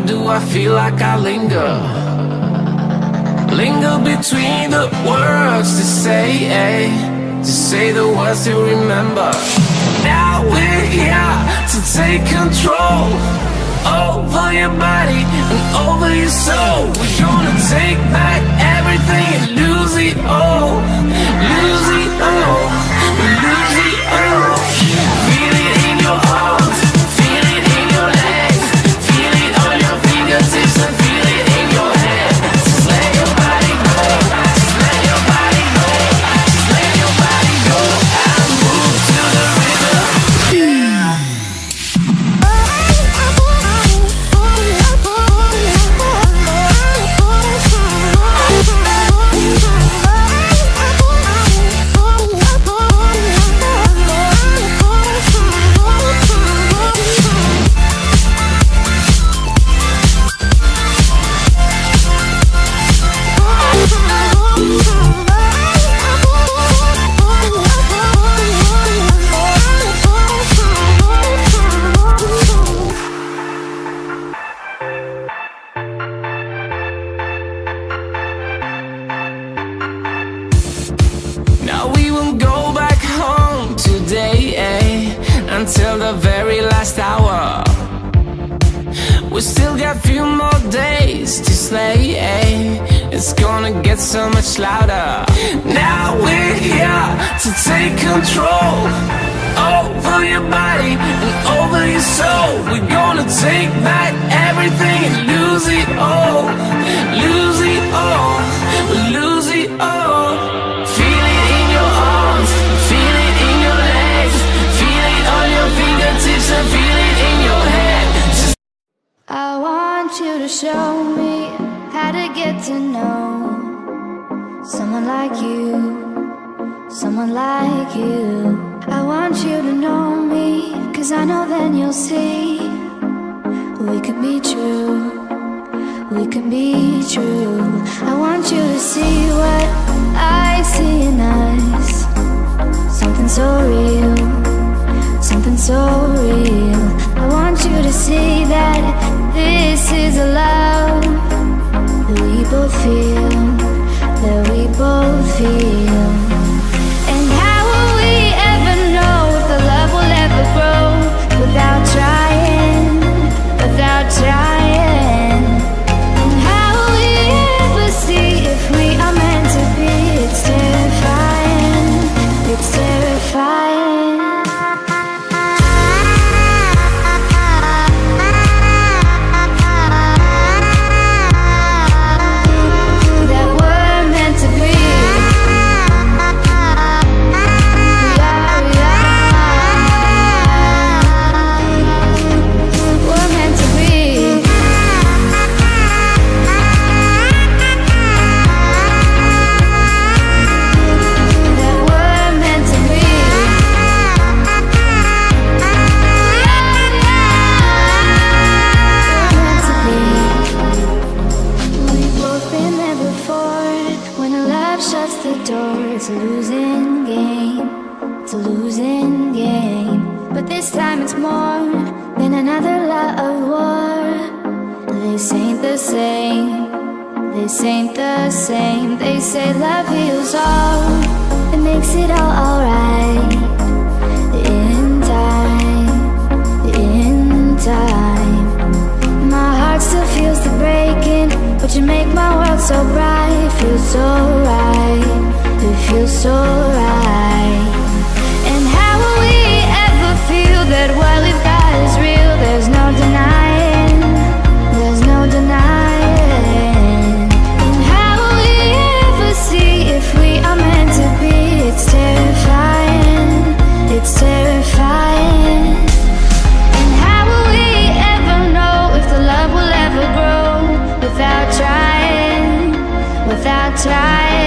do I feel like I linger? Linger between the words to say the words to remember. Now we're here to take control over your body and over your soul. We're gonna take back everything and lose it all. Lose it all. Lose it all. Feel it in your arms, feel it in your legs, feel it on your fingertips and feel it in your head. Just let your body go, just let your body go, just let your body go and move to the rhythm. Now we won't go back home today, until the very last hour. We still got few more days to slay, it's gonna get so much louder. Now we're here to take control over your body and over your soul. We're gonna take back everything and lose it all. Lose it all. Lose it all. Feel it in your arms, feel it in your legs, feel it on your fingertips and feel it in your head. I want you to show me how to get to know someone like you, someone like you. I want you to know me, 'cause I know then you'll see we could be true, we can be true. I want you to see what I see in us, something so real, something so real. I want you to see that this is a love that we both feel, that we both feel. And how will we ever know if the love will ever grow without trying, without trying? And how will we ever see if we are meant to be? It's terrifying, it's terrifying. It's a losing game, it's a losing game. But this time it's more than another love war. This ain't the same, this ain't the same. They say love heals all, it makes it all alright. In time, in time. My heart still feels the breaking, but you make my world so bright. Feels so right, it feels so right. And how will we ever feel that what we've got is real? There's no denying, there's no denying. And how will we ever see if we are meant to be? It's terrifying, it's terrifying. And how will we ever know if the love will ever grow without trying, without trying?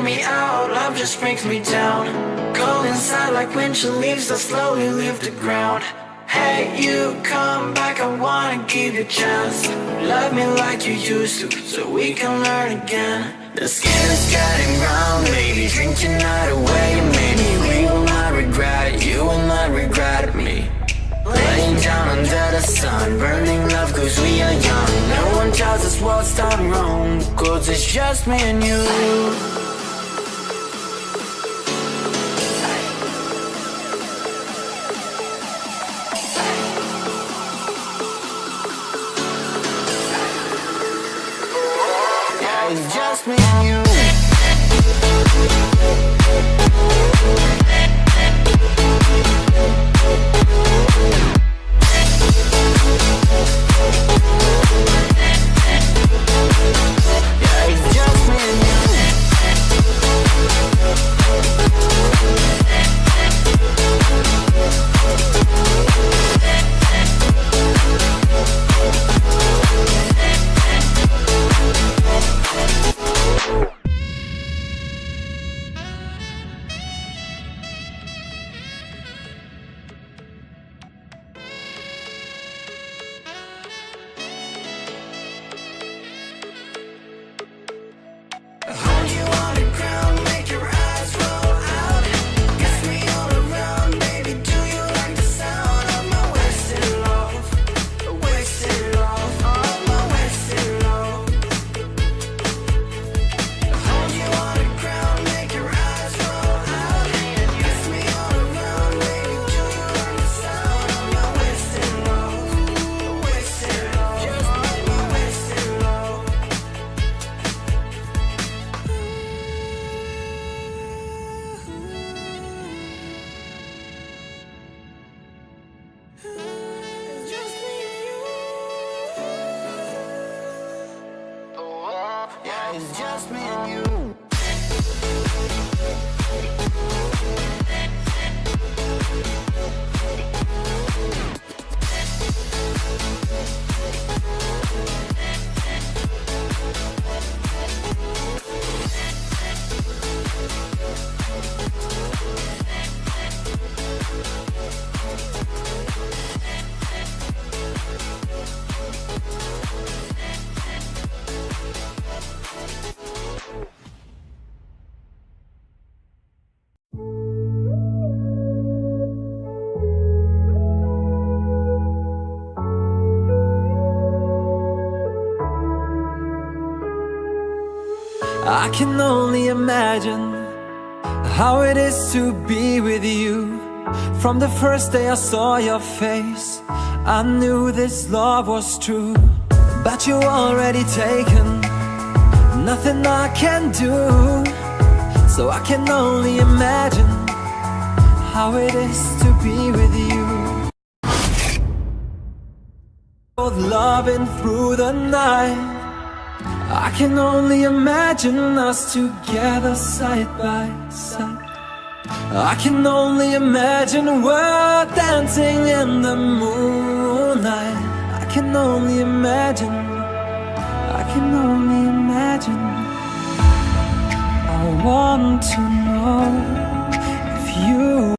me out, love just brings me down. Cold inside like winter leaves that slowly leave the ground. Hey, you come back, I wanna give you a chance. Love me like you used to, so we can learn again. The skin is getting round, baby, drink your night away. Maybe we will not regret it, you will not regret me. Laying down under the sun, burning love cause we are young. No one tells us what's done wrong, cause it's just me and you. It's just me and you. Yeah, it's just me and you. Hold you on the ground, make your eyes roll out. Kiss me all around, baby, do you like the sound of my wasted love? Wasted love, of my wasted love. Hold you on the ground, make your eyes roll out. Kiss me all around, baby, do you like the sound of my wasted love? Wasted love, just my wasted love. It's just me and you. Yeah, it's just me and you. I can only imagine how it is to be with you. From the first day I saw your face, I knew this love was true. But you already taken, nothing I can do. So I can only imagine how it is to be with you. Both loving through the night, I can only imagine us together side by side. I can only imagine we're dancing in the moonlight. I can only imagine, I can only imagine. I want to know